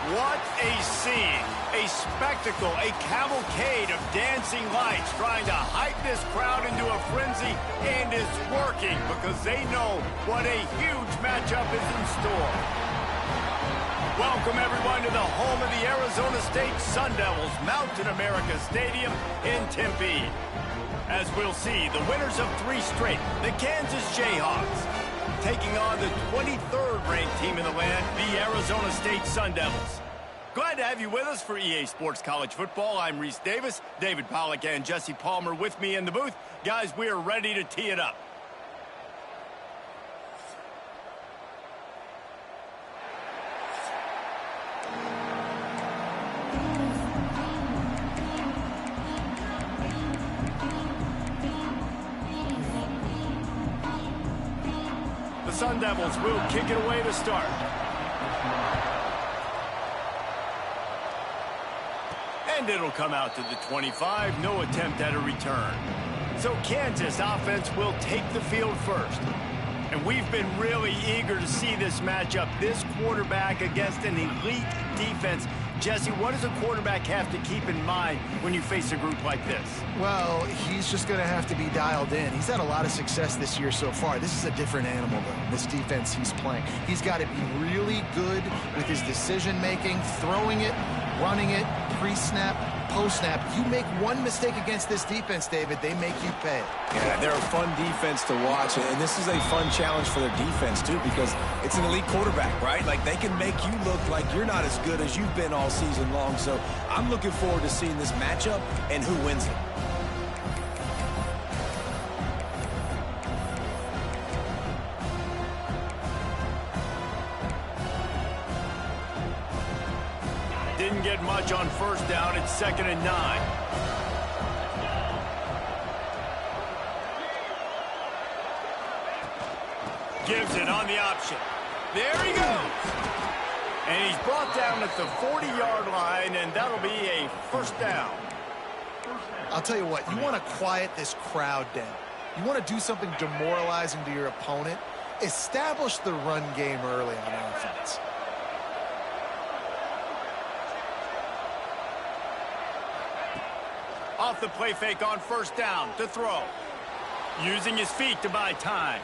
What a scene, a spectacle, a cavalcade of dancing lights trying to hype this crowd into a frenzy, and it's working because they know what a huge matchup is in store. Welcome everyone to the home of the Arizona State Sun Devils, Mountain America Stadium in Tempe. As we'll see, the winners of 3 straight, the Kansas Jayhawks, taking on the 23rd ranked team in the land, the Arizona State Sun Devils. Glad to have you with us for EA Sports College Football. I'm Reese Davis, David Pollack and Jesse Palmer with me in the booth. Guys, we are ready to tee it up. The Sun Devils will kick it away to start. And it'll come out to the 25. No attempt at a return. So Kansas offense will take the field first. And we've been really eager to see this matchup. This quarterback against an elite defense. Jesse, what does a quarterback have to keep in mind when you face a group like this? Well, he's just going to have to be dialed in. He's had a lot of success this year so far. This is a different animal, though, this defense he's playing. He's got to be really good with his decision-making, throwing it, running it, pre-snap, post-snap. You make one mistake against this defense, David, they make you pay. Yeah, they're a fun defense to watch, and this is a fun challenge for their defense, too, because it's an elite quarterback, right? Like, they can make you look like you're not as good as you've been all season long, so I'm looking forward to seeing this matchup and who wins it. Didn't get much on first down. It's 2nd and 9. Gives it on the option. There he goes. And he's brought down at the 40-yard line, and that'll be a first down. I'll tell you what, you want to quiet this crowd down. You want to do something demoralizing to your opponent. Establish the run game early on offense. Off the play fake on first down to throw. Using his feet to buy time.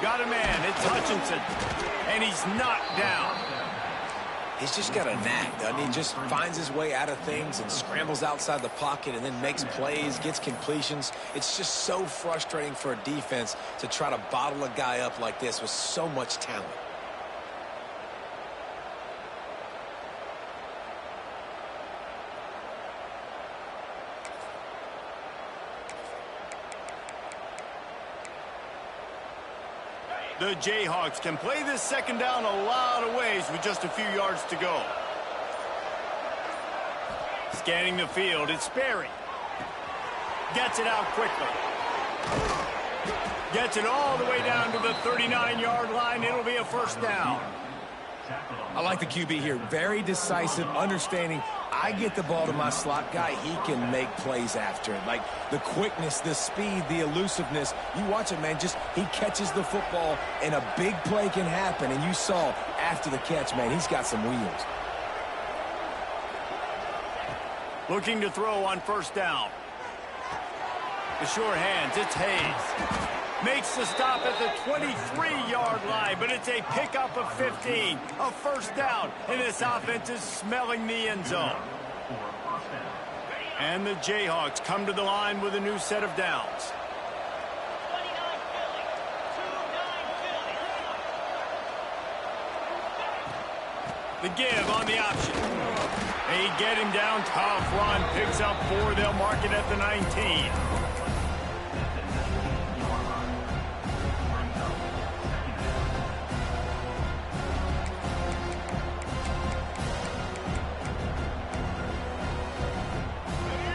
Got a man, it's Hutchinson. And he's knocked down. He's just got a knack, doesn't he? Just finds his way out of things and scrambles outside the pocket and then makes plays, gets completions. It's just so frustrating for a defense to try to bottle a guy up like this with so much talent. The Jayhawks can play this second down a lot of ways with just a few yards to go. Scanning the field, it's Sperry. Gets it out quickly. Gets it all the way down to the 39-yard line. It'll be a first down. I like the QB here. Very decisive, understanding. I get the ball to my slot guy, he can make plays after it. Like the quickness, the speed, the elusiveness. You watch it, man, just he catches the football and a big play can happen. And you saw after the catch, man, he's got some wheels. Looking to throw on first down. The sure hands, it's Hayes. Makes the stop at the 23-yard line, but it's a pickup of 15. A first down, and this offense is smelling the end zone. And the Jayhawks come to the line with a new set of downs. The give on the option. They get him down, tough run, picks up 4. They'll mark it at the 19.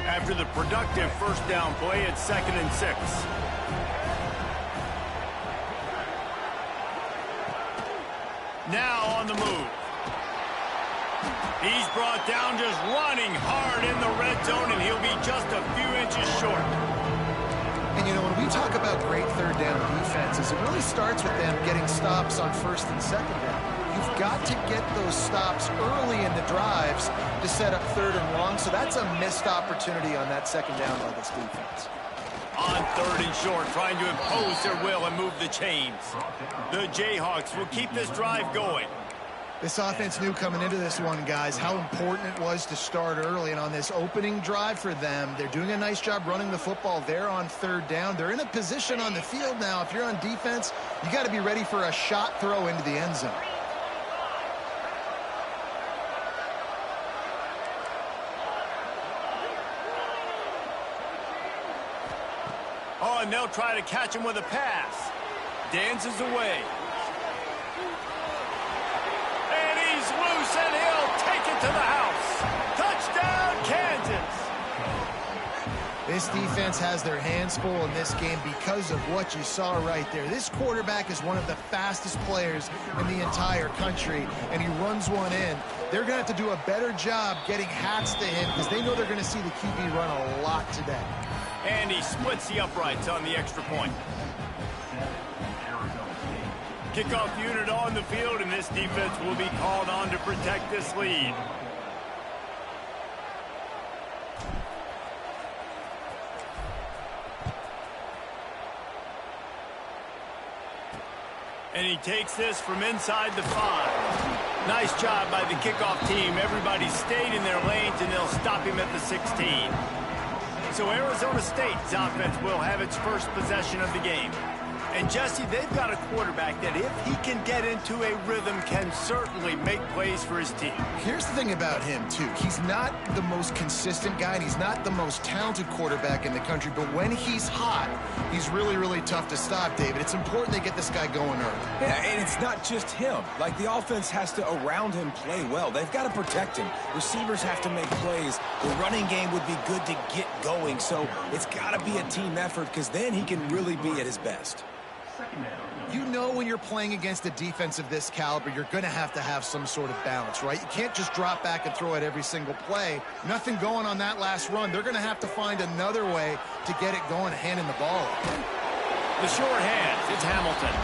After the productive first down play, it's 2nd and 6. Now on the move. He's brought down just running hard in the red zone, and he'll be just a few inches short. And, you know, when we talk about great third down defenses, it really starts with them getting stops on first and second down. You've got to get those stops early in the drives to set up 3rd and long, so that's a missed opportunity on that 2nd down by this defense. On 3rd and short, trying to impose their will and move the chains. The Jayhawks will keep this drive going. This offense knew coming into this one, guys, how important it was to start early. And on this opening drive for them, they're doing a nice job running the football. They're on 3rd down. They're in a position on the field now. If you're on defense, you got to be ready for a shot throw into the end zone. Oh, and they'll try to catch him with a pass. Dances away. And he's loose, and he'll take it to the house. Touchdown, Kansas. This defense has their hands full in this game because of what you saw right there. This quarterback is one of the fastest players in the entire country, and he runs one in. They're going to have to do a better job getting hats to him because they know they're going to see the QB run a lot today. And he splits the uprights on the extra point. Kickoff unit on the field, and this defense will be called on to protect this lead. And he takes this from inside the 5. Nice job by the kickoff team. Everybody stayed in their lanes, and they'll stop him at the 16. So Arizona State's offense will have its first possession of the game. And Jesse, they've got a quarterback that if he can get into a rhythm can certainly make plays for his team. Here's the thing about him, too. He's not the most consistent guy, and he's not the most talented quarterback in the country, but when he's hot, he's really, really tough to stop, David. It's important they get this guy going early. Yeah, and it's not just him. Like, the offense has to, around him, play well. They've got to protect him. Receivers have to make plays. The running game would be good to get going, so it's got to be a team effort because then he can really be at his best. You know when you're playing against a defense of this caliber, you're going to have some sort of balance, right? You can't just drop back and throw it every single play. Nothing going on that last run. They're going to have to find another way to get it going, handing the ball up. The short hands, it's Hamilton.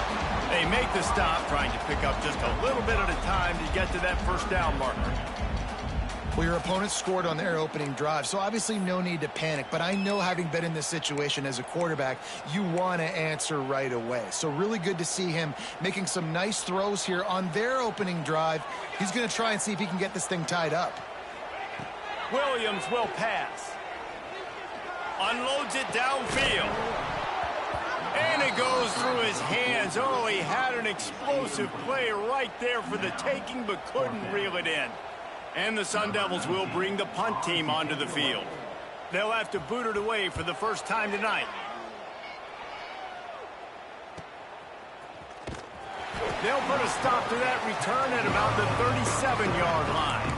They make the stop, trying to pick up just a little bit at a time to get to that 1st down marker. Well, your opponent scored on their opening drive, so obviously no need to panic. But I know, having been in this situation as a quarterback, you want to answer right away. So really good to see him making some nice throws here on their opening drive. He's going to try and see if he can get this thing tied up. Williams will pass. Unloads it downfield. And it goes through his hands. Oh, he had an explosive play right there for the taking, but couldn't reel it in. And the Sun Devils will bring the punt team onto the field. They'll have to boot it away for the first time tonight. They'll put a stop to that return at about the 37-yard line.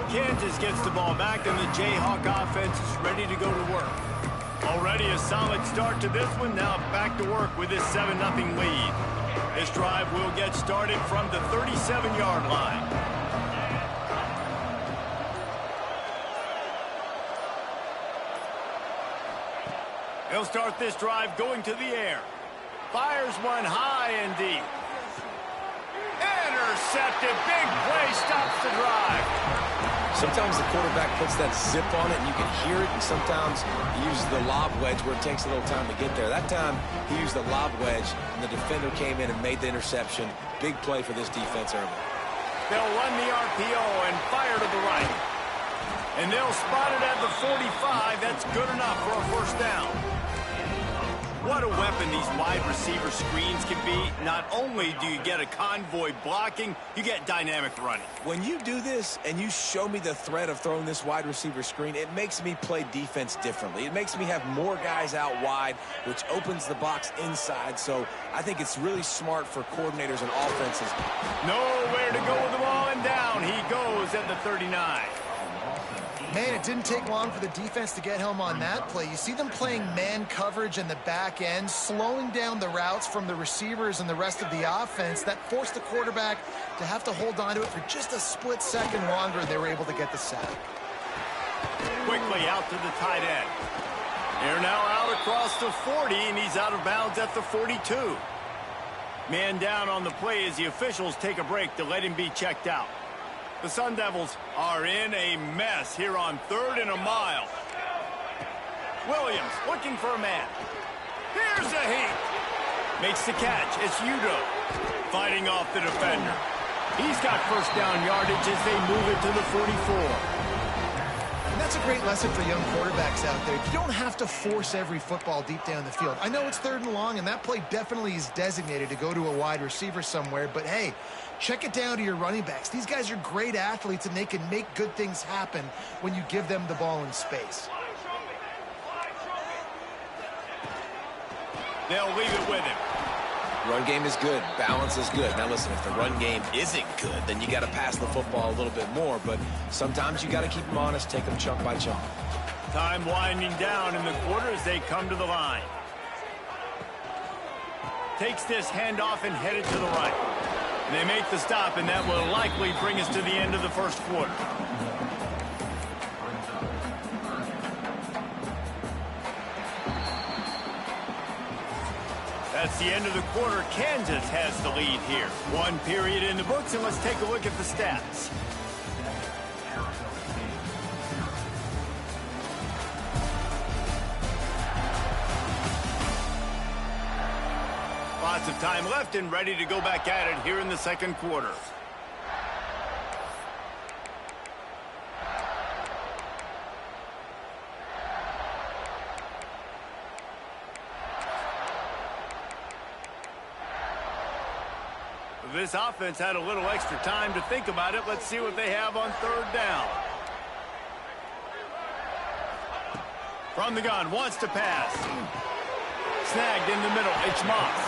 Kansas gets the ball back, and the Jayhawk offense is ready to go to work. Already a solid start to this one. Now back to work with this 7-0 lead. This drive will get started from the 37-yard line. He'll start this drive going to the air. Fires one high and deep. Intercepted. Big play stops the drive. Sometimes the quarterback puts that zip on it and you can hear it, and sometimes he uses the lob wedge where it takes a little time to get there. That time he used the lob wedge and the defender came in and made the interception. Big play for this defense early. They'll run the RPO and fire to the right. And they'll spot it at the 45. That's good enough for a 1st down. What a weapon these wide receiver screens can be. Not only do you get a convoy blocking, you get dynamic running. When you do this and you show me the threat of throwing this wide receiver screen, it makes me play defense differently. It makes me have more guys out wide, which opens the box inside. So I think it's really smart for coordinators and offenses. Nowhere to go with the ball, and down he goes at the 39. Man, it didn't take long for the defense to get home on that play. You see them playing man coverage in the back end, slowing down the routes from the receivers and the rest of the offense. That forced the quarterback to have to hold on to it for just a split second longer. They were able to get the sack. Quickly out to the tight end. They're now out across the 40, and he's out of bounds at the 42. Man down on the play as the officials take a break to let him be checked out. The Sun Devils are in a mess here on 3rd and a mile. Williams looking for a man. Here's a heat. Makes the catch. It's Udo fighting off the defender. He's got first down yardage as they move it to the 44. And that's a great lesson for young quarterbacks out there. You don't have to force every football deep down the field. I know it's 3rd and long, and that play definitely is designated to go to a wide receiver somewhere, but hey, check it down to your running backs. These guys are great athletes, and they can make good things happen when you give them the ball in space. They'll leave it with him. Run game is good. Balance is good. Now listen, if the run game isn't good, then you got to pass the football a little bit more. But sometimes you got to keep them honest, take them chunk by chunk. Time winding down in the quarter as they come to the line. Takes this handoff and headed to the right. They make the stop, and that will likely bring us to the end of the first quarter. That's the end of the quarter. Kansas has the lead here. 1 period in the books, and let's take a look at the stats. Lots of time left and ready to go back at it here in the second quarter. This offense had a little extra time to think about it. Let's see what they have on 3rd down. From the gun, wants to pass. Snagged in the middle, it's Moss.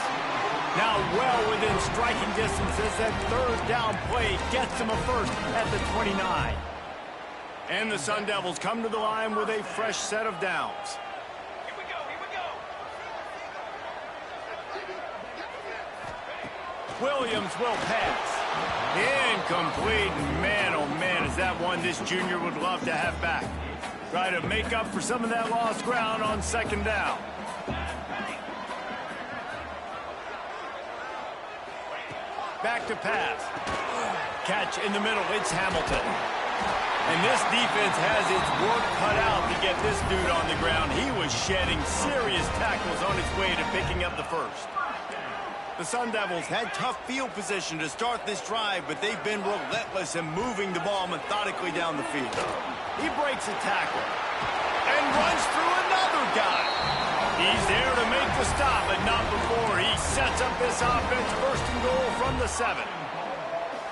Now well within striking distance as that 3rd down play gets him a first at the 29. And the Sun Devils come to the line with a fresh set of downs. Williams will pass. Incomplete. Man, oh man, is that one this junior would love to have back. Try to make up for some of that lost ground on 2nd down. Back to pass. Catch in the middle. It's Hamilton. And this defense has its work cut out to get this dude on the ground. He was shedding serious tackles on his way to picking up the first. The Sun Devils had tough field position to start this drive, but they've been relentless in moving the ball methodically down the field. He breaks a tackle and runs through another guy. He's there to make the stop, but not before he sets up this offense 1st and goal from the 7.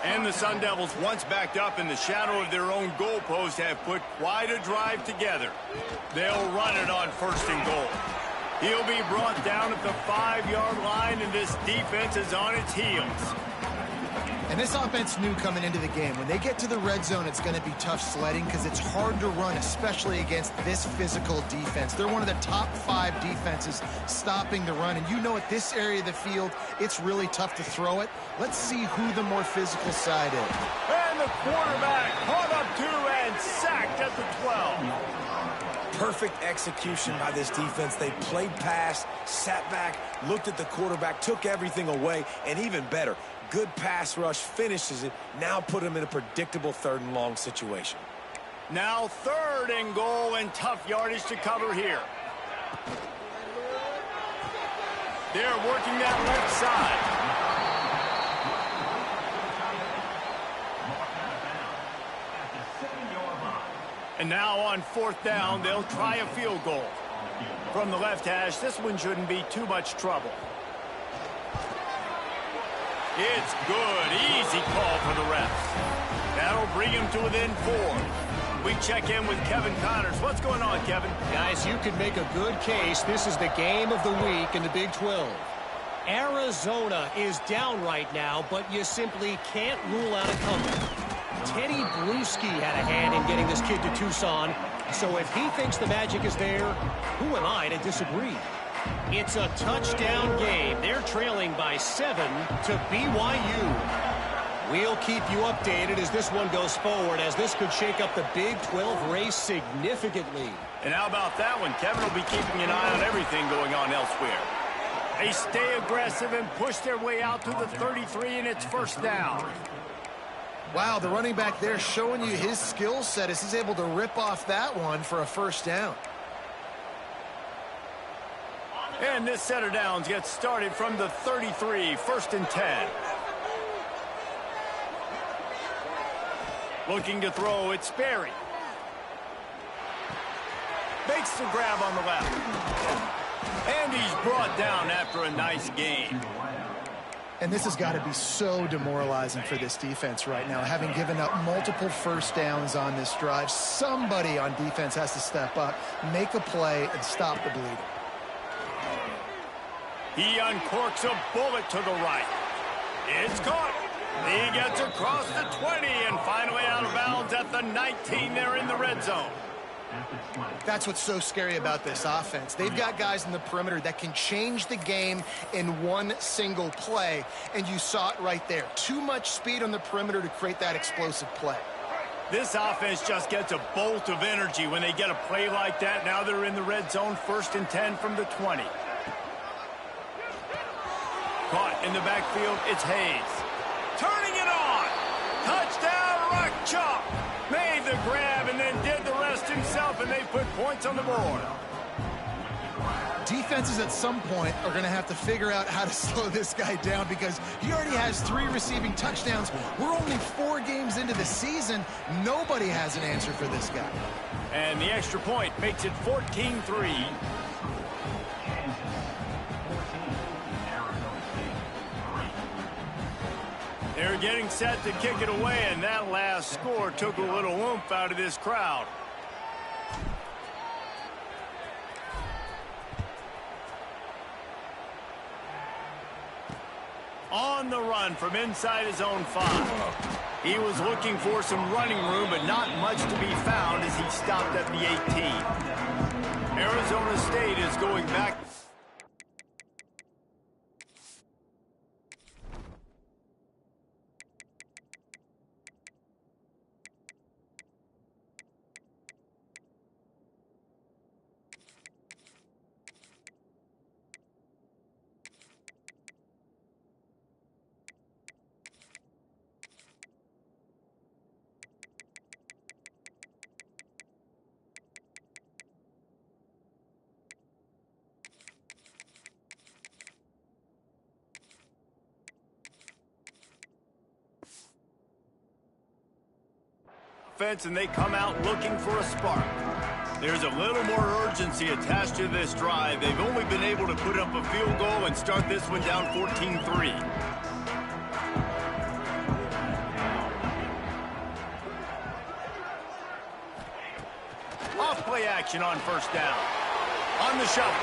And the Sun Devils, once backed up in the shadow of their own goalpost, have put quite a drive together. They'll run it on 1st and goal. He'll be brought down at the 5-yard line, and this defense is on its heels. And this offense knew coming into the game, when they get to the red zone, it's going to be tough sledding because it's hard to run, especially against this physical defense. They're one of the top 5 defenses stopping the run. And you know, at this area of the field, it's really tough to throw it. Let's see who the more physical side is. And the quarterback caught up to and sacked at the 12. Perfect execution by this defense. They played pass, sat back, looked at the quarterback, took everything away, and even better, good pass rush, finishes it, now put him in a predictable 3rd and long situation. Now 3rd and goal and tough yardage to cover here. They're working that left side. And now on 4th down, they'll try a field goal. From the left hash, this one shouldn't be too much trouble. It's good. Easy call for the refs. That'll bring him to within 4. We check in with Kevin Connors. What's going on, Kevin? Guys, you could make a good case. This is the game of the week in the Big 12. Arizona is down right now, but you simply can't rule out a comeback. Teddy Bruschi had a hand in getting this kid to Tucson, so if he thinks the magic is there, who am I to disagree? It's a touchdown game. They're trailing by 7 to BYU. We'll keep you updated as this one goes forward, as this could shake up the Big 12 race significantly. And how about that one? Kevin will be keeping an eye on everything going on elsewhere. They stay aggressive and push their way out to the 33, and it's first down. Wow, the running back there showing you his skill set as he's able to rip off that one for a first down. And this set of downs gets started from the 33, first and 10. Looking to throw, it's Sperry. Makes the grab on the left. And he's brought down after a nice gain. And this has got to be so demoralizing for this defense right now, having given up multiple first downs on this drive. Somebody on defense has to step up, make a play, and stop the bleeding. He uncorks a bullet to the right. It's caught. He gets across the 20 and finally out of bounds at the 19. They're in the red zone. That's what's so scary about this offense. They've got guys in the perimeter that can change the game in one single play, and you saw it right there. Too much speed on the perimeter to create that explosive play. This offense just gets a bolt of energy when they get a play like that. Now they're in the red zone, first and 10 from the 20. Caught in the backfield, it's Hayes. Turning it on. Touchdown, Rock Chalk. Made the grab and then did the rest himself, and they put points on the board. Defenses at some point are going to have to figure out how to slow this guy down because he already has 3 receiving touchdowns. We're only 4 games into the season. Nobody has an answer for this guy. And the extra point makes it 14-3. They're getting set to kick it away, and that last score took a little oomph out of this crowd. On the run from inside his own 5. He was looking for some running room, but not much to be found as he stopped at the 18. Arizona State is going back. And they come out looking for a spark. There's a little more urgency attached to this drive. They've only been able to put up a field goal and start this one down 14-3. Off play action on first down. On the shuffle.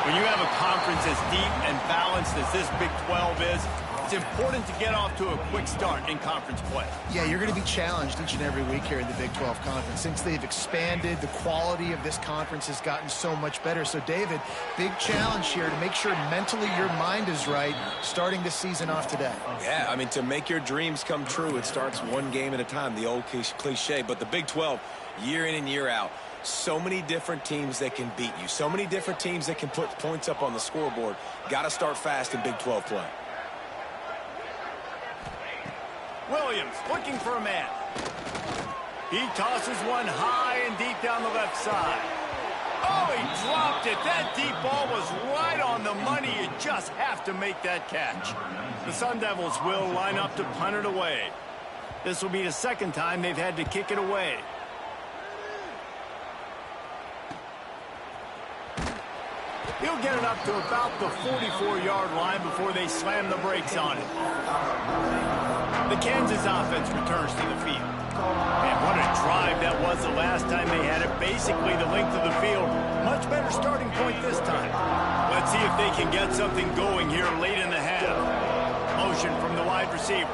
When you have a conference as deep and balanced as this Big 12 is, it's important to get off to a quick start in conference play. Yeah, you're going to be challenged each and every week here in the Big 12 Conference. Since they've expanded, the quality of this conference has gotten so much better. So, David, big challenge here to make sure mentally your mind is right starting the season off today. Yeah, I mean, to make your dreams come true, it starts one game at a time, the old cliche. But the Big 12, year in and year out, so many different teams that can beat you, so many different teams that can put points up on the scoreboard. Got to start fast in Big 12 play. Williams looking for a man. He tosses one high and deep down the left side. Oh, he dropped it. That deep ball was right on the money. You just have to make that catch. The Sun Devils will line up to punt it away. This will be the second time they've had to kick it away. He'll get it up to about the 44-yard line before they slam the brakes on it. The Kansas offense returns to the field. And what a drive that was the last time they had it. Basically the length of the field. Much better starting point this time. Let's see if they can get something going here late in the half. Motion from the wide receiver.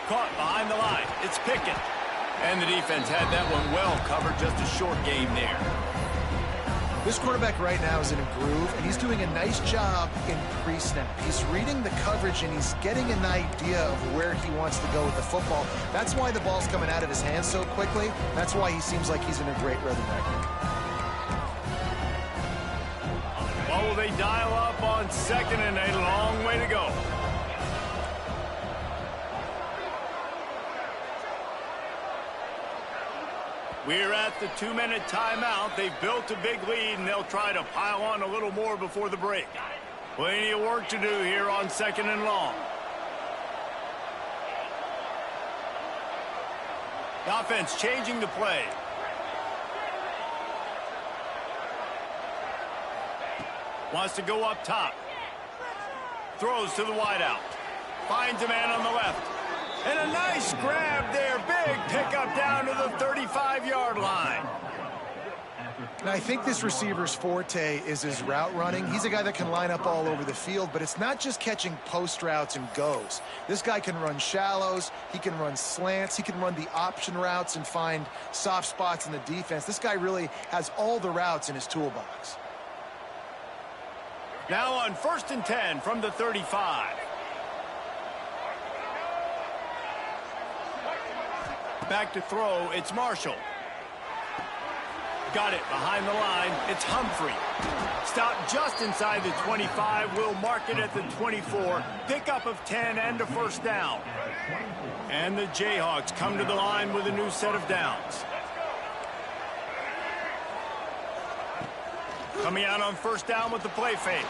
Caught behind the line. It's Pickett. And the defense had that one well covered. Just a short game there. This quarterback right now is in a groove, and he's doing a nice job in pre-snap. He's reading the coverage, and he's getting an idea of where he wants to go with the football. That's why the ball's coming out of his hands so quickly. That's why he seems like he's in a great rhythm right now. Oh, they dial up on second and a long way to go. We're at the 2-minute timeout. They've built a big lead, and they'll try to pile on a little more before the break. Plenty of work to do here on second and long. The offense changing the play. Wants to go up top. Throws to the wideout. Finds a man on the left. And a nice grab there. Big pickup down to the 35-yard line. Now, I think this receiver's forte is his route running. He's a guy that can line up all over the field, but it's not just catching post routes and goes. This guy can run shallows. He can run slants. He can run the option routes and find soft spots in the defense. This guy really has all the routes in his toolbox. Now on 1st and 10 from the 35. Back to throw, it's Marshall. Got it behind the line, it's Humphrey. Stopped just inside the 25, will mark it at the 24. Pickup of 10 and a first down. And the Jayhawks come to the line with a new set of downs. Coming out on first down with the play fake.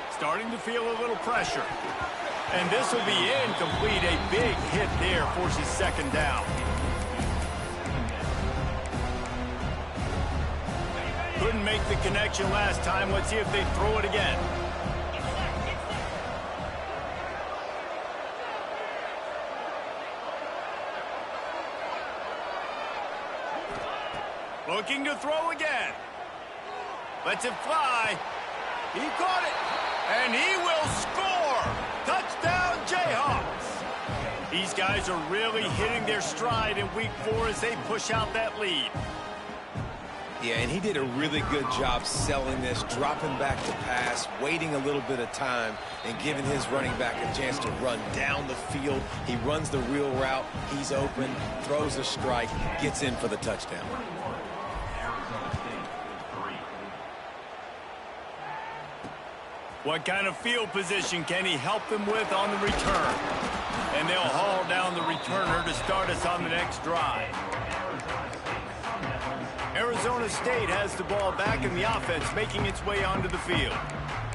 Starting to feel a little pressure. And this will be incomplete. A big hit there forces second down. Couldn't make the connection last time. Let's see if they throw it again. Looking to throw again. Lets it fly. He caught it. And he will score. Touchdown, Jayhawks. These guys are really hitting their stride in week 4 as they push out that lead. Yeah, and he did a really good job selling this, dropping back to pass, waiting a little bit of time, and giving his running back a chance to run down the field. He runs the real route. He's open, throws a strike, gets in for the touchdown. What kind of field position can he help them with on the return? And they'll haul down the returner to start us on the next drive. Arizona State has the ball back in the offense, making its way onto the field.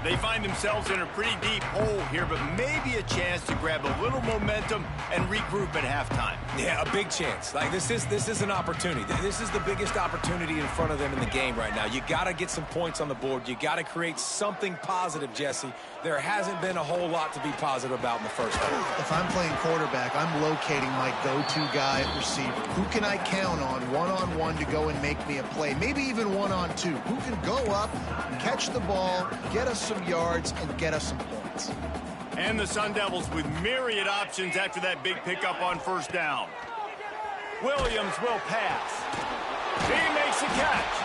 They find themselves in a pretty deep hole here, but maybe a chance to grab a little momentum and regroup at halftime. Yeah, a big chance. Like this is an opportunity. This is the biggest opportunity in front of them in the game right now. You got to get some points on the board. You got to create something positive, Jesse. There hasn't been a whole lot to be positive about in the first half. If I'm playing quarterback, I'm locating my go-to guy at receiver. Who can I count on one-on-one to go and make me a play? Maybe even one-on-two. Who can go up, catch the ball, get us some yards, and get us some points. And the Sun Devils with myriad options after that big pickup on first down. Williams will pass. He makes a catch.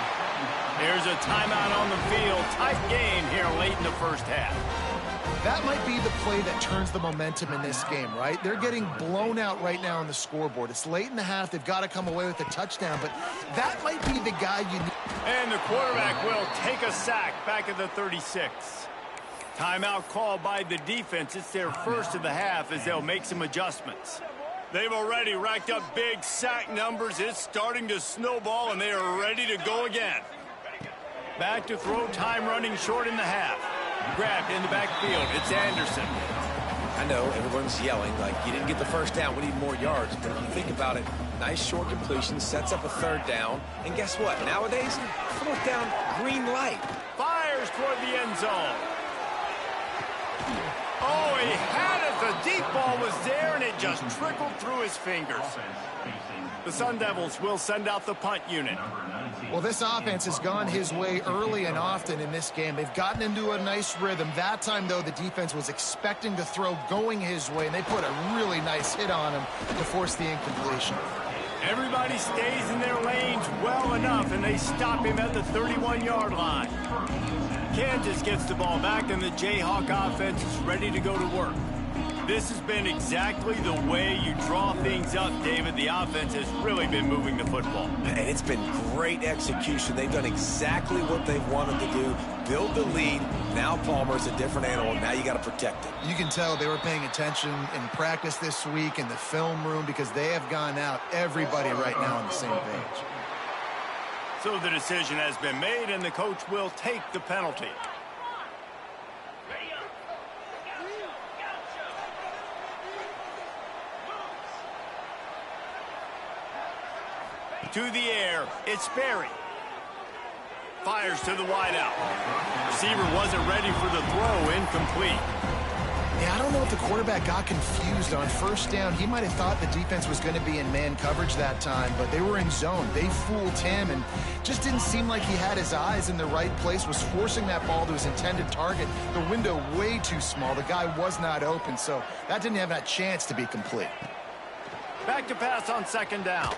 There's a timeout on the field. Tight game here late in the first half. That might be the play that turns the momentum in this game, right? They're getting blown out right now on the scoreboard. It's late in the half. They've got to come away with a touchdown, but that might be the guy you need. And the quarterback will take a sack back at the 36. Timeout called by the defense. It's their first of the half as they'll make some adjustments. They've already racked up big sack numbers. It's starting to snowball, and they are ready to go again. Back to throw, time running short in the half. Grabbed in the backfield. It's Anderson. I know everyone's yelling like you didn't get the first down. We need more yards. But if you think about it, nice short completion, sets up a third down. And guess what? Nowadays, fourth down, green light. Fires toward the end zone. Oh, he had it. The deep ball was there, and it just trickled through his fingers. The Sun Devils will send out the punt unit. Well, this offense has gone his way early and often in this game. They've gotten into a nice rhythm. That time, though, the defense was expecting to throw going his way, and they put a really nice hit on him to force the incompletion. Everybody stays in their lanes well enough, and they stop him at the 31-yard line. Kansas gets the ball back, and the Jayhawk offense is ready to go to work. This has been exactly the way you draw things up, David. The offense has really been moving the football. And it's been great execution. They've done exactly what they've wanted to do. Build the lead. Now Palmer's a different animal. Now you got to protect it. You can tell they were paying attention in practice this week in the film room because they have gone out, everybody right now on the same page. So the decision has been made, and the coach will take the penalty. To the air, it's Berry. Fires to the wideout. Receiver wasn't ready for the throw, incomplete. Yeah, I don't know if the quarterback got confused on first down. He might have thought the defense was going to be in man coverage that time, but they were in zone. They fooled him and just didn't seem like he had his eyes in the right place, was forcing that ball to his intended target. The window way too small. The guy was not open, so that didn't have that chance to be complete. Back to pass on second down.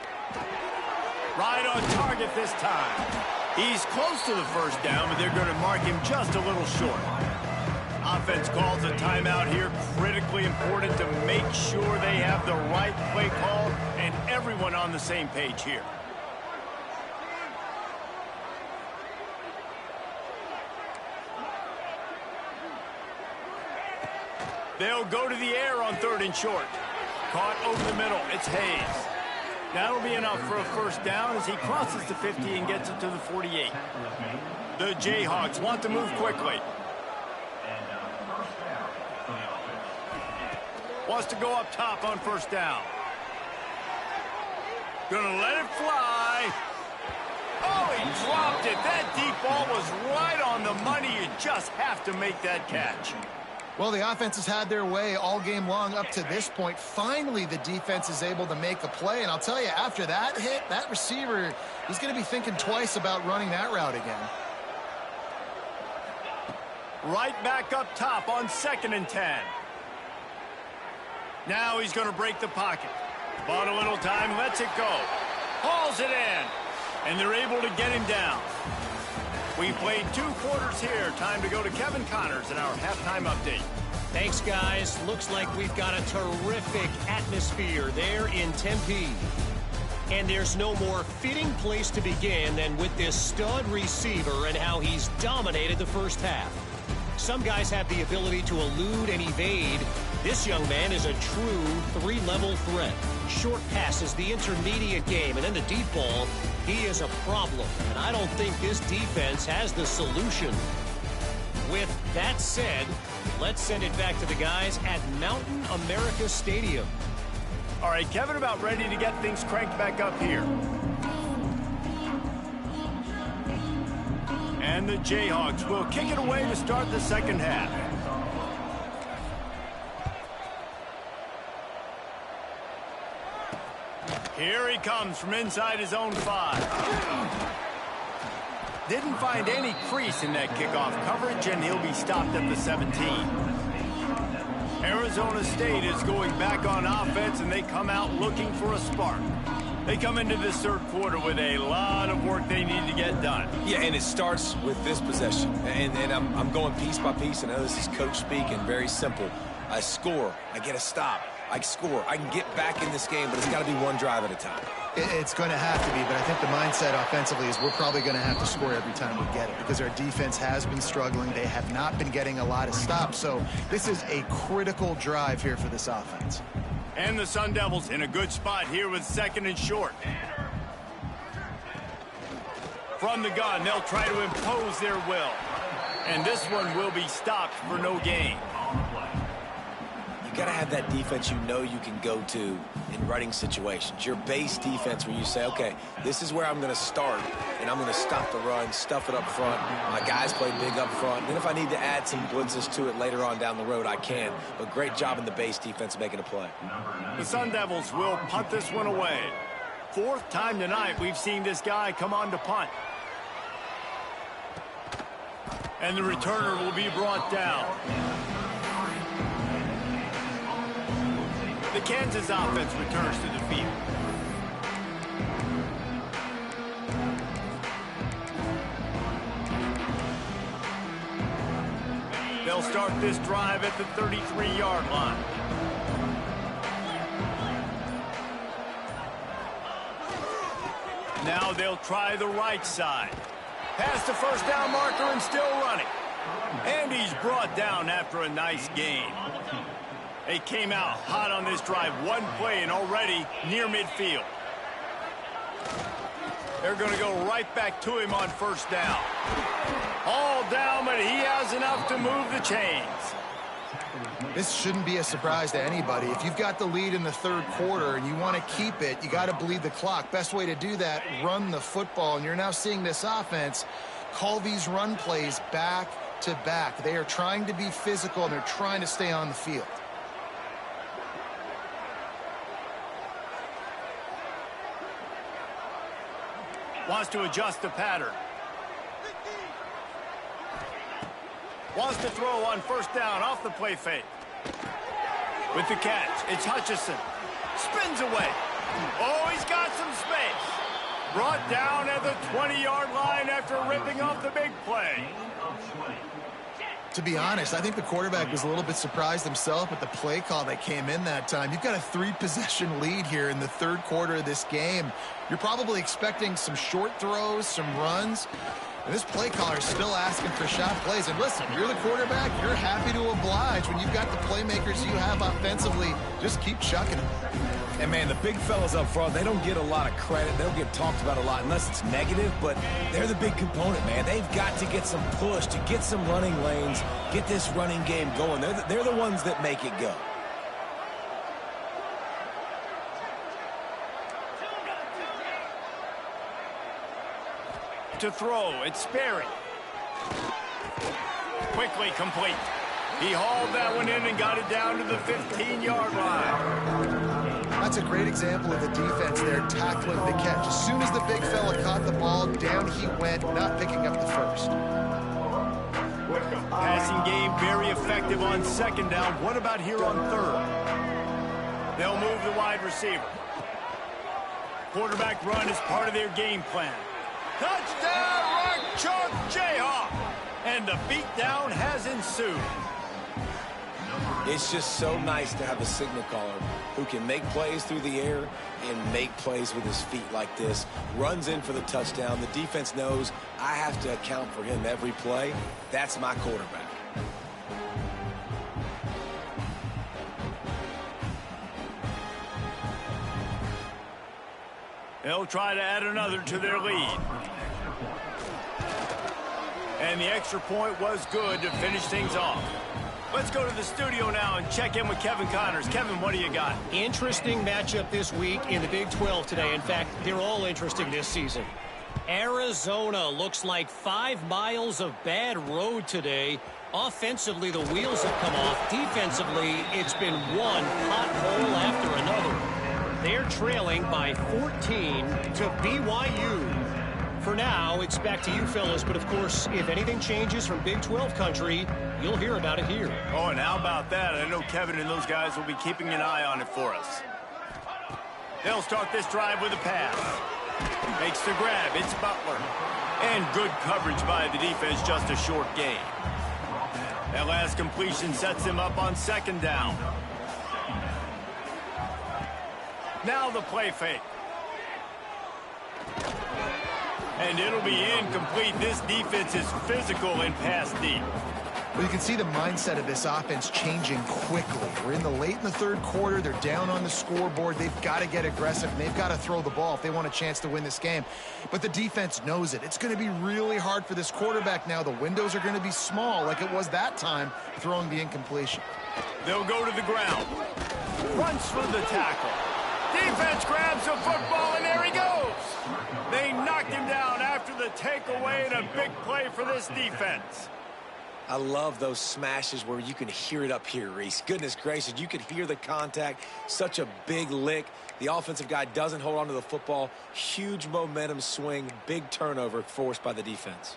Right on target this time. He's close to the first down, but they're going to mark him just a little short. Offense calls a timeout here. Critically important to make sure they have the right play call and everyone on the same page here. They'll go to the air on 3rd and short. Caught over the middle. It's Hayes. That'll be enough for a first down as he crosses the 50 and gets it to the 48. The Jayhawks want to move quickly. Wants to go up top on first down. Gonna let it fly. Oh, he dropped it. That deep ball was right on the money. You just have to make that catch. Well, the offense has had their way all game long up to this point. Finally, the defense is able to make a play. And I'll tell you, after that hit, that receiver, he's going to be thinking twice about running that route again. Right back up top on 2nd and 10. Now he's going to break the pocket. Bought a little time, lets it go. Hauls it in. And they're able to get him down. We played 2 quarters here. Time to go to Kevin Connors in our halftime update. Thanks, guys. Looks like we've got a terrific atmosphere there in Tempe. And there's no more fitting place to begin than with this stud receiver and how he's dominated the first half. Some guys have the ability to elude and evade. This young man is a true 3-level threat. Short passes, the intermediate game, and then the deep ball. He is a problem, and I don't think this defense has the solution. With that said, let's send it back to the guys at Mountain America Stadium. All right, Kevin, about ready to get things cranked back up here. And the Jayhawks will kick it away to start the second half. Here he comes from inside his own 5. Didn't find any crease in that kickoff coverage, and he'll be stopped at the 17. Arizona State is going back on offense, and they come out looking for a spark. They come into this third quarter with a lot of work they need to get done. Yeah, and it starts with this possession. And I'm going piece by piece. I know this is coach speaking, very simple. I score, I get a stop. I score. I can get back in this game, but it's got to be one drive at a time. It's going to have to be, but I think the mindset offensively is we're probably going to have to score every time we get it because our defense has been struggling. They have not been getting a lot of stops, so this is a critical drive here for this offense. And the Sun Devils in a good spot here with 2nd and short. From the gun, they'll try to impose their will. And this one will be stopped for no gain. You got to have that defense you know you can go to in running situations. Your base defense where you say, okay, this is where I'm going to start, and I'm going to stop the run, stuff it up front. My guys play big up front. Then if I need to add some blitzes to it later on down the road, I can. But great job in the base defense making a play. The Sun Devils will punt this one away. 4th time tonight we've seen this guy come on to punt. And the returner will be brought down. The Kansas offense returns to the field. They'll start this drive at the 33-yard line. Now they'll try the right side. Past the first down marker and still running. And he's brought down after a nice gain. They came out hot on this drive. One play and already near midfield. They're going to go right back to him on first down. All down, but he has enough to move the chains. This shouldn't be a surprise to anybody. If you've got the lead in the third quarter and you want to keep it, you got to bleed the clock. Best way to do that, run the football. And you're now seeing this offense call these run plays back to back. They are trying to be physical, and they're trying to stay on the field. Wants to adjust the pattern. Wants to throw on first down off the play fake. With the catch, it's Hutchinson. Spins away. Oh, he's got some space. Brought down at the 20-yard line after ripping off the big play. To be honest, I think the quarterback was a little bit surprised himself at the play call that came in that time. You've got a 3-possession lead here in the third quarter of this game. You're probably expecting some short throws, some runs. And this play caller is still asking for shot plays. And listen, you're the quarterback. You're happy to oblige when you've got the playmakers you have offensively. Just keep chucking them. And, man, the big fellas up front, they don't get a lot of credit. They don't get talked about a lot unless it's negative, but they're the big component, man. They've got to get some push, to get some running lanes, get this running game going. They're the ones that make it go. To throw, it's Sperry. Quickly complete. He hauled that one in and got it down to the 15-yard line. That's a great example of the defense there tackling the catch. As soon as the big fella caught the ball, down he went, not picking up the first. Passing game very effective on second down. What about here on third? They'll move the wide receiver. Quarterback run is part of their game plan. Touchdown, Rock Chalk Jayhawk! And the beatdown has ensued. It's just so nice to have a signal caller who can make plays through the air and make plays with his feet like this. Runs in for the touchdown. The defense knows I have to account for him every play. That's my quarterback. They'll try to add another to their lead. And the extra point was good to finish things off. Let's go to the studio now and check in with Kevin Connors. Kevin, what do you got? Interesting matchup this week in the Big 12 today. In fact, they're all interesting this season. Arizona looks like 5 miles of bad road today. Offensively, the wheels have come off. Defensively, it's been one pothole after another. They're trailing by 14 to BYU. For now, it's back to you fellas, but of course, if anything changes from Big 12 country, you'll hear about it here. Oh, and how about that? I know Kevin and those guys will be keeping an eye on it for us. They'll start this drive with a pass. Makes the grab. It's Butler. And good coverage by the defense, just a short gain. That last completion sets him up on second down. Now the play fake. And it'll be incomplete. This defense is physical and pass deep. Well, you can see the mindset of this offense changing quickly. We're in the third quarter. They're down on the scoreboard. They've got to get aggressive, and they've got to throw the ball if they want a chance to win this game. But the defense knows it. It's going to be really hard for this quarterback now. The windows are going to be small like it was that time throwing the incompletion. They'll go to the ground. Runs for the tackle. Defense grabs the football, and there he goes. They knocked him down after the takeaway, and a big play for this defense. I love those smashes where you can hear it up here, Reese. Goodness gracious, you can hear the contact. Such a big lick. The offensive guy doesn't hold on to the football. Huge momentum swing, big turnover forced by the defense.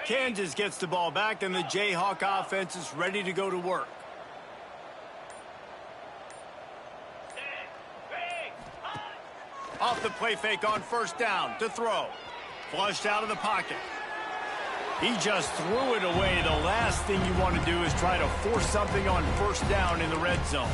Kansas gets the ball back, and the Jayhawk offense is ready to go to work. Off the play fake on first down to throw. Flushed out of the pocket. He just threw it away. The last thing you want to do is try to force something on first down in the red zone.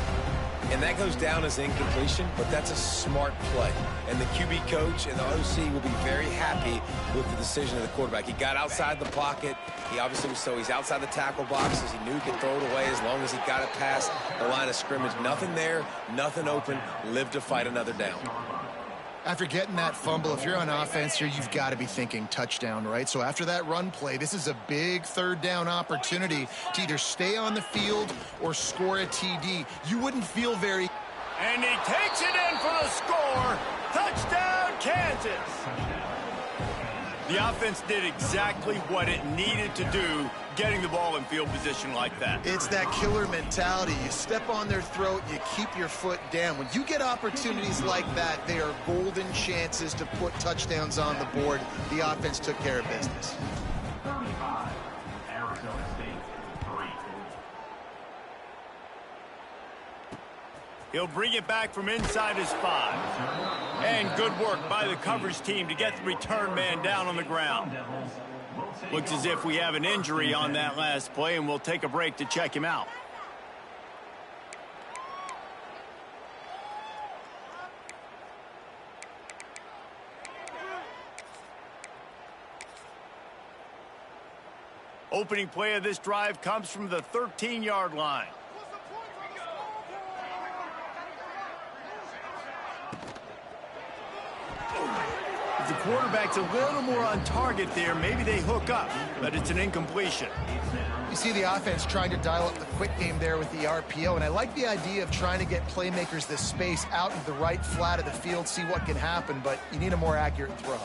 And that goes down as incompletion, but that's a smart play. And the QB coach and the OC will be very happy with the decision of the quarterback. He got outside the pocket. He obviously was he's outside the tackle boxes. He knew he could throw it away as long as he got it past the line of scrimmage. Nothing there, nothing open. Live to fight another down. After getting that fumble, if you're on offense here, you've got to be thinking touchdown, right? So after that run play, this is a big third down opportunity to either stay on the field or score a TD. You wouldn't feel very... And he takes it in for the score. Touchdown, Kansas. The offense did exactly what it needed to do, getting the ball in field position like that. It's that killer mentality. You step on their throat, you keep your foot down. When you get opportunities like that, they are golden chances to put touchdowns on the board. The offense took care of business. 35, Arizona State, 3. He'll bring it back from inside his 5. And good work by the coverage team to get the return man down on the ground. Looks as if we have an injury on that last play, and we'll take a break to check him out. Opening play of this drive comes from the 13-yard line. The quarterback's a little more on target there. Maybe they hook up, but it's an incompletion. You see the offense trying to dial up the quick game there with the RPO, and I like the idea of trying to get playmakers this space out into the right flat of the field, see what can happen, but you need a more accurate throw.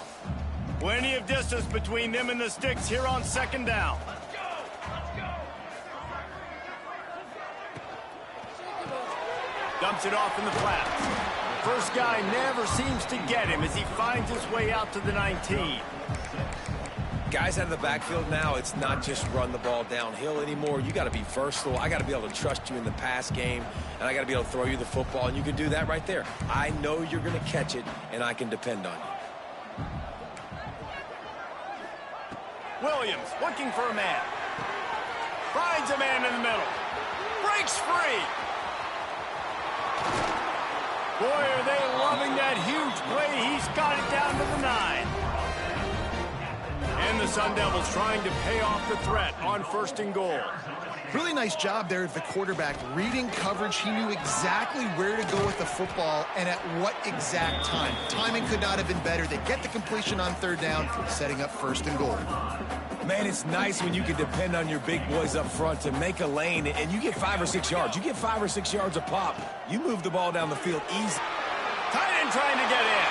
Plenty of distance between them and the sticks here on second down. Dumps it off in the flats. First guy never seems to get him as he finds his way out to the 19. Guys out of the backfield now, it's not just run the ball downhill anymore. You got to be versatile. I got to be able to trust you in the pass game, and I got to be able to throw you the football, and you can do that right there. I know you're going to catch it, and I can depend on you. Williams looking for a man. Finds a man in the middle. Breaks free. Boy, are they loving that huge play. He's got it down to the 9. And the Sun Devils trying to pay off the threat on first and goal. Really nice job there of the quarterback reading coverage. He knew exactly where to go with the football and at what exact time. Timing could not have been better. They get the completion on third down, setting up first and goal. Man, it's nice when you can depend on your big boys up front to make a lane, and you get 5 or 6 yards. You get 5 or 6 yards a pop. You move the ball down the field easy. Tight end trying to get in.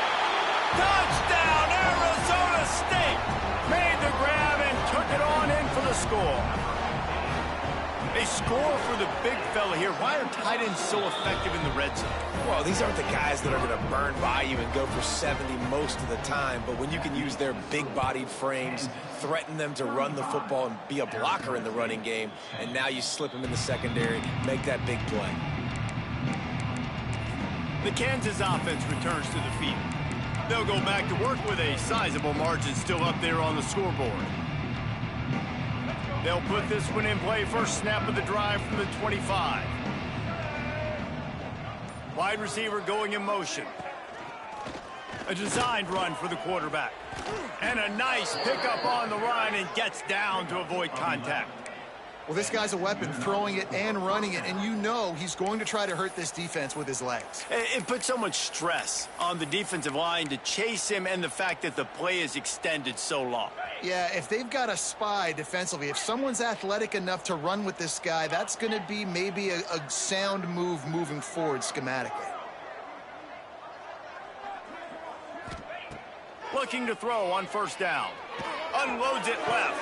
Touchdown, Arizona State. Made the grab and took it on in for the score. They score for the big fella here. Why are tight ends so effective in the red zone? Well, these aren't the guys that are going to burn by you and go for 70 most of the time, but when you can use their big-bodied frames, threaten them to run the football and be a blocker in the running game, and now you slip them in the secondary, make that big play. The Kansas offense returns to the field. They'll go back to work with a sizable margin still up there on the scoreboard. They'll put this one in play. First snap of the drive from the 25. Wide receiver going in motion. A designed run for the quarterback. And a nice pickup on the run and gets down to avoid contact. Well, this guy's a weapon, throwing it and running it, and you know he's going to try to hurt this defense with his legs. It puts so much stress on the defensive line to chase him and the fact that the play is extended so long. Yeah, if they've got a spy defensively, if someone's athletic enough to run with this guy, that's going to be maybe a sound move moving forward schematically. Looking to throw on first down. Unloads it left.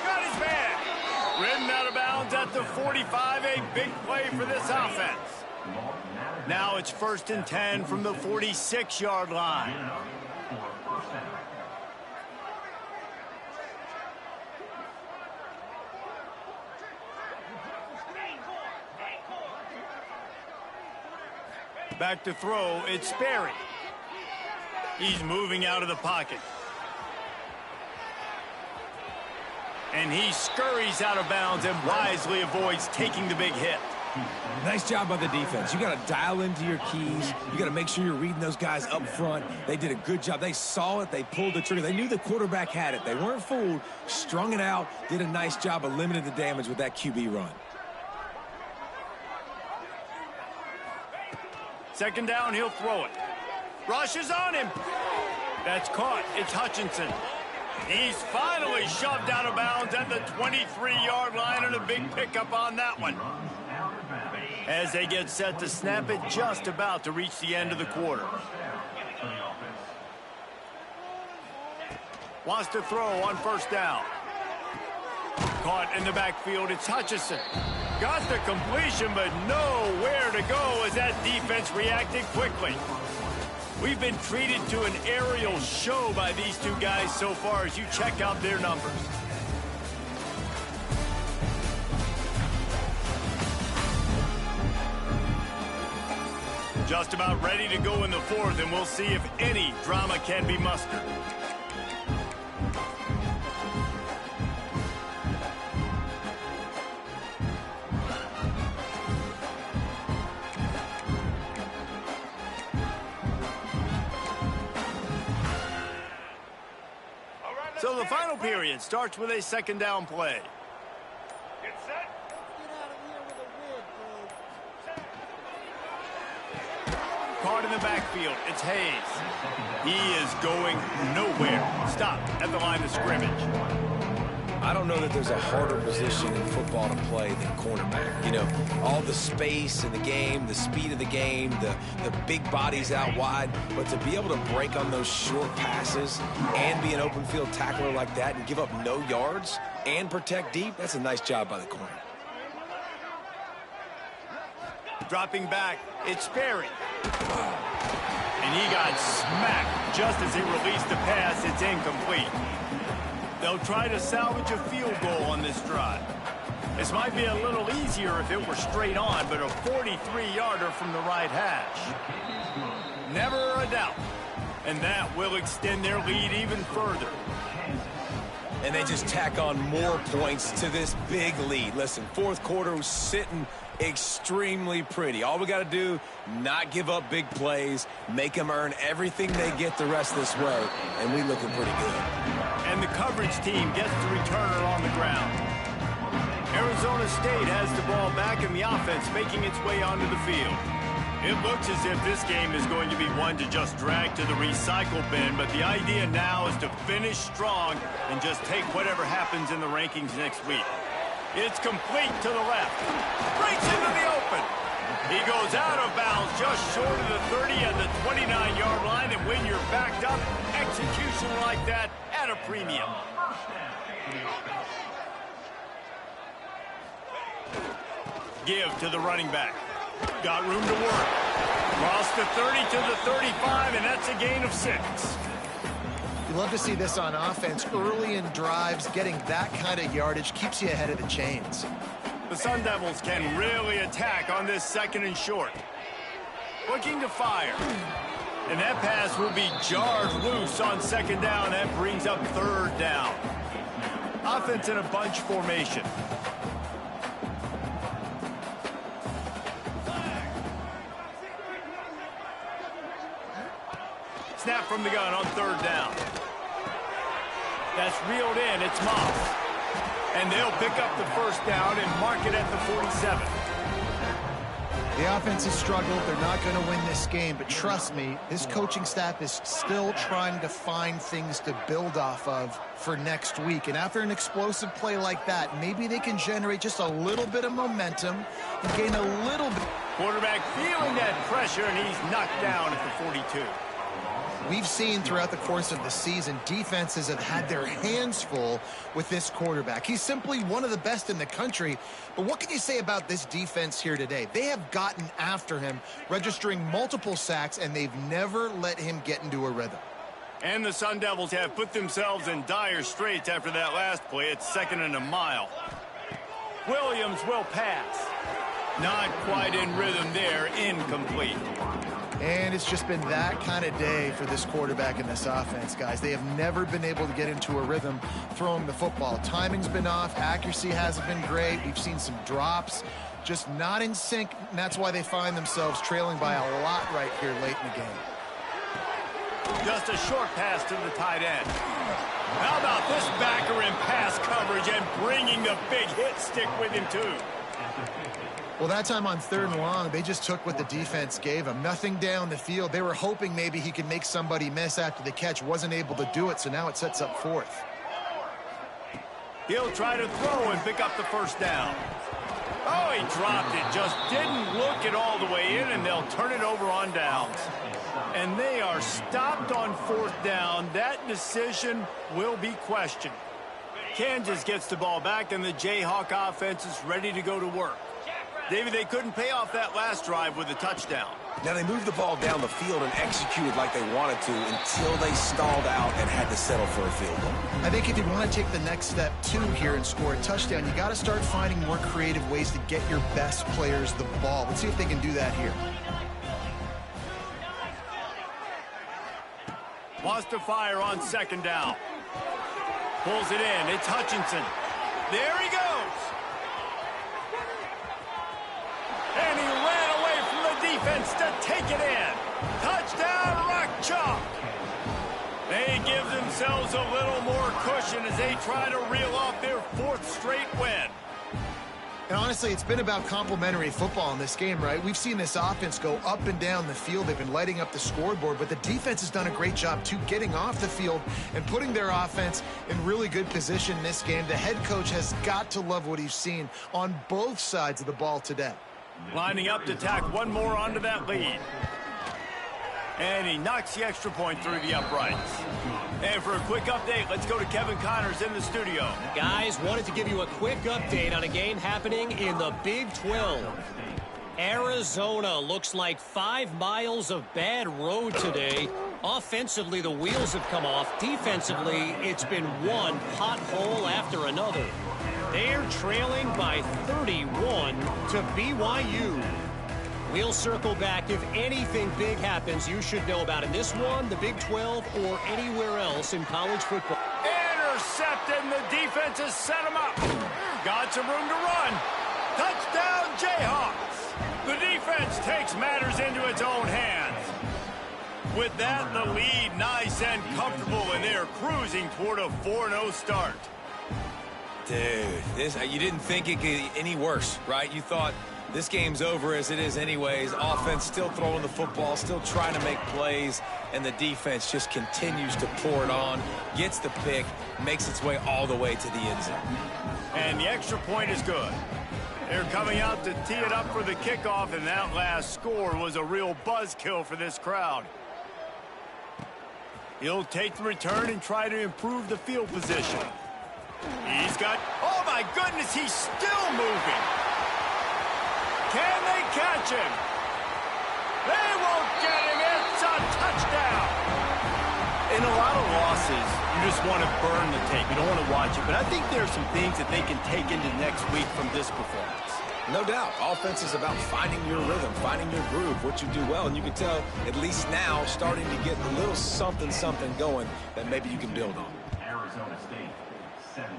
Got his man. Ridden out of bounds at the 45. A big play for this offense. Now it's first and 10 from the 46-yard line. Back to throw, it's Sperry. He's moving out of the pocket. And he scurries out of bounds and wisely avoids taking the big hit. Nice job by the defense. You got to dial into your keys. You got to make sure you're reading those guys up front. They did a good job. They saw it. They pulled the trigger. They knew the quarterback had it. They weren't fooled. Strung it out. Did a nice job of limiting the damage with that QB run. Second down, he'll throw it. Rush is on him. That's caught. It's Hutchinson. He's finally shoved out of bounds at the 23-yard line, and a big pickup on that one. As they get set to snap it, just about to reach the end of the quarter. Wants to throw on first down. Caught in the backfield, it's Hutchinson. Got the completion, but nowhere to go as that defense reacted quickly. We've been treated to an aerial show by these two guys so far as you check out their numbers. Just about ready to go in the fourth, and we'll see if any drama can be mustered. So the final period starts with a second down play. Get set. Caught in the backfield, it's Hayes. He is going nowhere. Stop at the line of scrimmage. I don't know that there's a harder position in football to play than cornerback. You know, all the space in the game, the speed of the game, the big bodies out wide. But to be able to break on those short passes and be an open field tackler like that and give up no yards and protect deep, that's a nice job by the corner. Dropping back, it's Sperry. And he got smacked just as he released the pass. It's incomplete. They'll try to salvage a field goal on this drive. This might be a little easier if it were straight on, but a 43-yarder from the right hash. Never a doubt. And that will extend their lead even further. And they just tack on more points to this big lead. Listen, fourth quarter was sitting extremely pretty. All we got to do, not give up big plays, make them earn everything they get the rest this way, and we looking pretty good. And the coverage team gets the returner on the ground. Arizona State has the ball back and the offense making its way onto the field. It looks as if this game is going to be one to just drag to the recycle bin, but the idea now is to finish strong and just take whatever happens in the rankings next week. It's complete to the left. Breaks into the open. He goes out of bounds just short of the 30 and the 29-yard line, and when you're backed up, execution like that at a premium. Give to the running back. Got room to work. Cross the 30 to the 35, and that's a gain of 6. You love to see this on offense. Early in drives, getting that kind of yardage keeps you ahead of the chains. The Sun Devils can really attack on this second and short. Looking to fire. And that pass will be jarred loose on second down. That brings up third down. Offense in a bunch formation. Snap from the gun on third down. That's reeled in. It's Moss. And they'll pick up the first down and mark it at the 47. The offense has struggled. They're not going to win this game. But trust me, this coaching staff is still trying to find things to build off of for next week. And after an explosive play like that, maybe they can generate just a little bit of momentum and gain a little bit. Quarterback feeling that pressure, and he's knocked down at the 42. We've seen throughout the course of the season, defenses have had their hands full with this quarterback. He's simply one of the best in the country. But what can you say about this defense here today? They have gotten after him, registering multiple sacks, and they've never let him get into a rhythm. And the Sun Devils have put themselves in dire straits after that last play. It's second and a mile. Williams will pass. Not quite in rhythm there, incomplete. And it's just been that kind of day for this quarterback and this offense, guys. They have never been able to get into a rhythm throwing the football. Timing's been off. Accuracy hasn't been great. We've seen some drops. Just not in sync, and that's why they find themselves trailing by a lot right here late in the game. Just a short pass to the tight end. How about this backer in pass coverage and bringing the big hit stick with him, too? Well, that time on 3rd and long, they just took what the defense gave him. Nothing down the field. They were hoping maybe he could make somebody miss after the catch. Wasn't able to do it, so now it sets up 4th. He'll try to throw and pick up the first down. Oh, he dropped it. Just didn't look it all the way in, and they'll turn it over on downs. And they are stopped on 4th down. That decision will be questioned. Kansas gets the ball back, and the Jayhawk offense is ready to go to work. David, they couldn't pay off that last drive with a touchdown. Now, they moved the ball down the field and executed like they wanted to until they stalled out and had to settle for a field goal. I think if you want to take the next step, too, here and score a touchdown, you got to start finding more creative ways to get your best players the ball. Let's see if they can do that here. Wants to fire on 2nd down. Pulls it in. It's Hutchinson. There he goes. And he ran away from the defense to take it in. Touchdown, Rock Chalk. They give themselves a little more cushion as they try to reel off their 4th straight win. And honestly, it's been about complementary football in this game, right? We've seen this offense go up and down the field. They've been lighting up the scoreboard, but the defense has done a great job, too, getting off the field and putting their offense in really good position in this game. The head coach has got to love what he's seen on both sides of the ball today. Lining up to tack one more onto that lead. And he knocks the extra point through the uprights. And for a quick update, let's go to Kevin Connors in the studio. Guys, wanted to give you a quick update on a game happening in the Big 12. Arizona looks like 5 miles of bad road today. Offensively, the wheels have come off. Defensively, it's been one pothole after another. They're trailing by 31 to BYU. We'll circle back. If anything big happens, you should know about in this one, the Big 12, or anywhere else in college football. Intercepted, and the defense has set him up. Got some room to run. Touchdown, Jayhawks. The defense takes matters into its own hands. With that, the lead nice and comfortable, and they're cruising toward a 4-0 start. Dude, you didn't think it could get any worse, right? You thought this game's over as it is anyways. Offense still throwing the football, still trying to make plays, and the defense just continues to pour it on, gets the pick, makes its way all the way to the end zone. And the extra point is good. They're coming out to tee it up for the kickoff, and that last score was a real buzzkill for this crowd. He'll take the return and try to improve the field position. He's got, oh my goodness, he's still moving. Can they catch him? They won't get him. It's a touchdown. In a lot of losses, you just want to burn the tape. You don't want to watch it. But I think there are some things that they can take into next week from this performance. No doubt. Offense is about finding your rhythm, finding your groove, what you do well. And you can tell, at least now, starting to get a little something going that maybe you can build on. Arizona State, 17.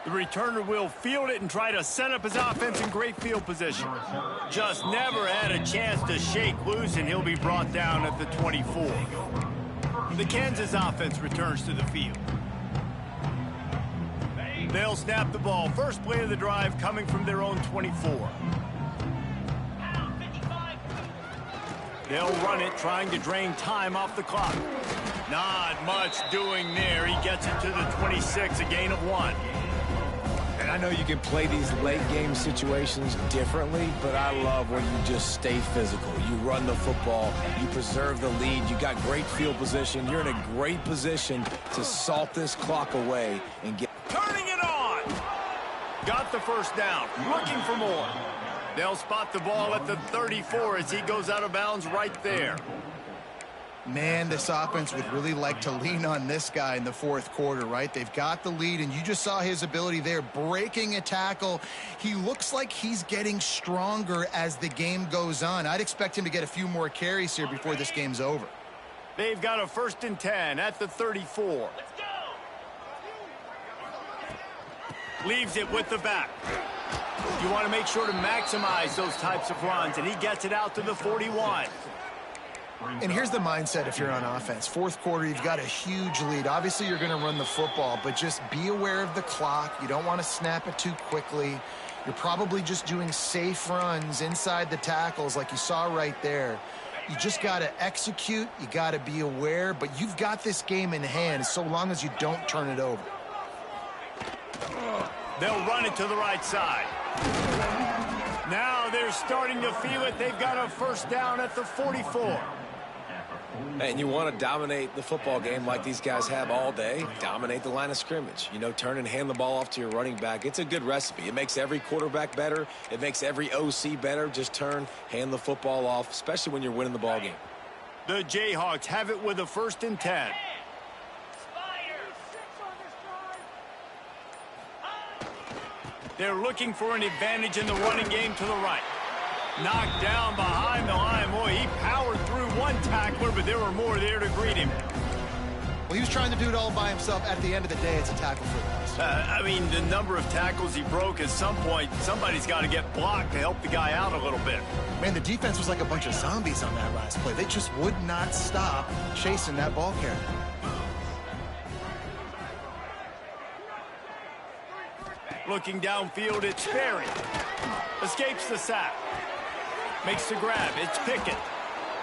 The returner will field it and try to set up his offense in great field position. Just never had a chance to shake loose, and he'll be brought down at the 24. The Kansas offense returns to the field. They'll snap the ball. First play of the drive coming from their own 24. They'll run it, trying to drain time off the clock. Not much doing there. He gets it to the 26, a gain of 1. And I know you can play these late game situations differently, but I love when you just stay physical. You run the football, you preserve the lead, you got great field position. You're in a great position to salt this clock away and get... Turning it on! Got the first down, looking for more. They'll spot the ball at the 34 as he goes out of bounds right there. Man, this offense would really like to lean on this guy in the fourth quarter, right? They've got the lead, and you just saw his ability there, breaking a tackle. He looks like he's getting stronger as the game goes on. I'd expect him to get a few more carries here before this game's over. They've got a 1st and 10 at the 34. Leaves it with the back. You want to make sure to maximize those types of runs, and he gets it out to the 41. And here's the mindset if you're on offense. Fourth quarter, you've got a huge lead. Obviously, you're going to run the football, but just be aware of the clock. You don't want to snap it too quickly. You're probably just doing safe runs inside the tackles like you saw right there. You just got to execute. You got to be aware, but you've got this game in hand so long as you don't turn it over. They'll run it to the right side. Now they're starting to feel it. They've got a 1st down at the 44. And you want to dominate the football game like these guys have all day. Dominate the line of scrimmage. You know, turn and hand the ball off to your running back. It's a good recipe. It makes every quarterback better. It makes every OC better. Just turn, hand the football off, especially when you're winning the ball game. The Jayhawks have it with a 1st and 10. They're looking for an advantage in the running game to the right. Knocked down behind the line. Boy, he powered through one tackler, but there were more there to greet him. Well, he was trying to do it all by himself. At the end of the day, it's a tackle for loss. I mean, the number of tackles he broke, at some point, somebody's got to get blocked to help the guy out a little bit. Man, the defense was like a bunch of zombies on that last play. They just would not stop chasing that ball carrier. Looking downfield, it's Sperry. Escapes the sack. Makes the grab. It's Pickett.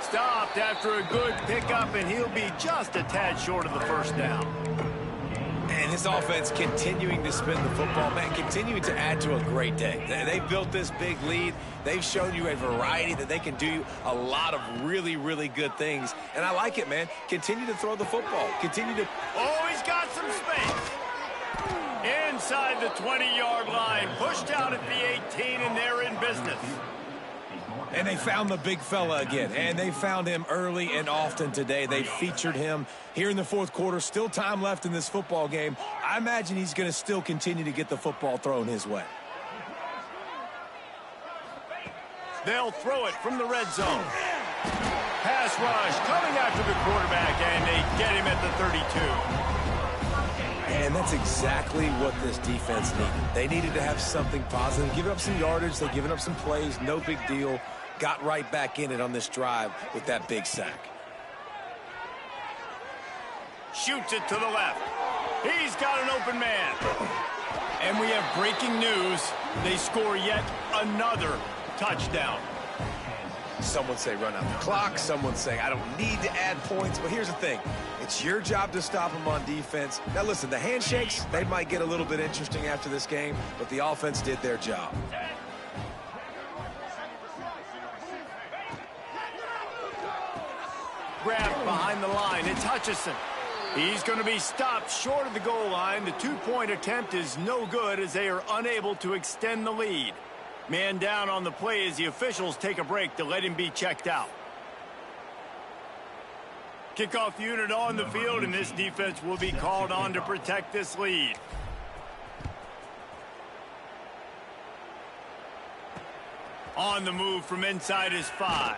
Stopped after a good pickup, and he'll be just a tad short of the 1st down. And his offense continuing to spin the football, man, continuing to add to a great day. They built this big lead. They've shown you a variety that they can do a lot of really, really good things. And I like it, man. Continue to throw the football. Continue to... Oh, he's got some space. Inside the 20-yard line. Pushed out at the 18, and they're in business. And they found the big fella again, and they found him early and often today. They featured him here in the fourth quarter. Still time left in this football game. I imagine he's going to still continue to get the football thrown his way. They'll throw it from the red zone. Pass rush coming after the quarterback, and they get him at the 32. And that's exactly what this defense needed. They needed to have something positive. Giving up some yardage, they've given up some plays, no big deal. Got right back in it on this drive with that big sack. Shoots it to the left. He's got an open man. And we have breaking news. They score yet another touchdown. Someone say run out the clock. Someone say I don't need to add points. But here's the thing. It's your job to stop them on defense. Now, listen, the handshakes, they might get a little bit interesting after this game, but the offense did their job. Grabbed behind the line. It's Hutchison. He's going to be stopped short of the goal line. The 2-point attempt is no good as they are unable to extend the lead. Man down on the play as the officials take a break to let him be checked out. Kickoff unit on the field, and this defense will be called on to protect this lead. On the move from inside his 5.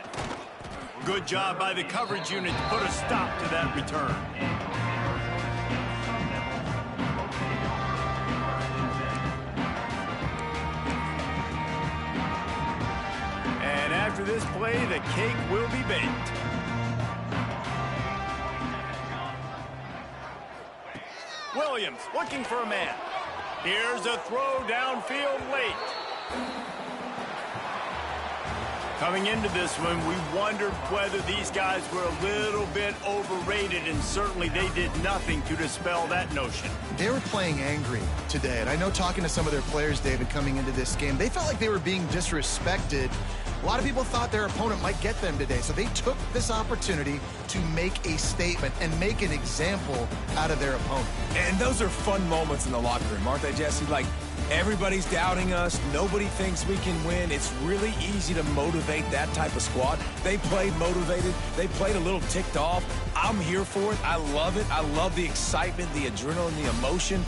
Good job by the coverage unit to put a stop to that return. And after this play, the cake will be baked. Williams looking for a man. Here's a throw downfield late. Coming into this one, we wondered whether these guys were a little bit overrated, and certainly they did nothing to dispel that notion. They were playing angry today, and I know talking to some of their players, David, coming into this game, they felt like they were being disrespected. A lot of people thought their opponent might get them today, so they took this opportunity to make a statement and make an example out of their opponent. And those are fun moments in the locker room, aren't they, Jesse? Like, Everybody's doubting us. Nobody thinks we can win. It's really easy to motivate that type of squad. They played motivated. They played a little ticked off. I'm here for it. I love it. I love the excitement, the adrenaline, the emotion.